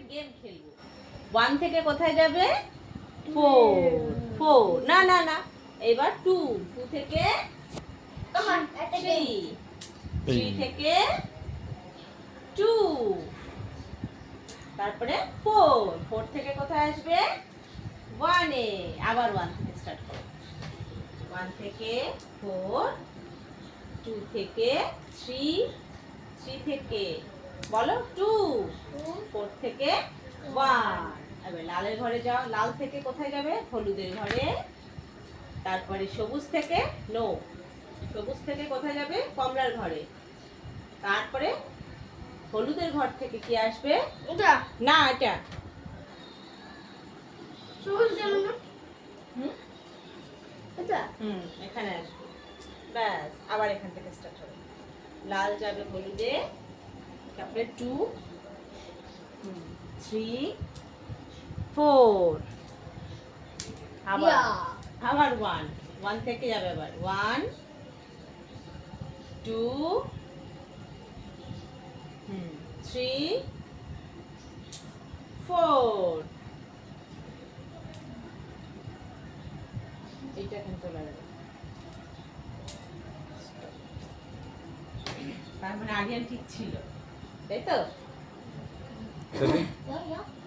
Game খেলবো। 1 থেকে কোথায় যাবে? 4 4 না না না, এবার 2 2 থেকে 3 3 থেকে 2, তারপরে 4 4 থেকে কোথায় আসবে? 1 এ। আবার 1 থেকে স্টার্ট করো। 1 থেকে 4, 2 থেকে 3, 3 থেকে বলো 2, 4 থেকে 1। এবার লালের ঘরে যাও। লাল থেকে কোথায় যাবে? হলুদের ঘরে। তারপরে সবুজ থেকে নো, সবুজ থেকে কোথায় যাবে? কমলার ঘরে। তারপরে হলুদের ঘর থেকে কি আসবে? এটা না, এটা সবুজ গেল না। হুম এটা এখানে আসবে। ব্যাস, আবার এখান থেকে স্টার্ট হবে। লাল যাবে হলুদে, তারপরে 2, 3, 4, আবার আবার 1 1 থেকে যাবে আবার 1, 2, 3, 4। এইটা এখন চলে যাবে। তার মানে আগে ঠিক ছিল, তাই তো? ইয়া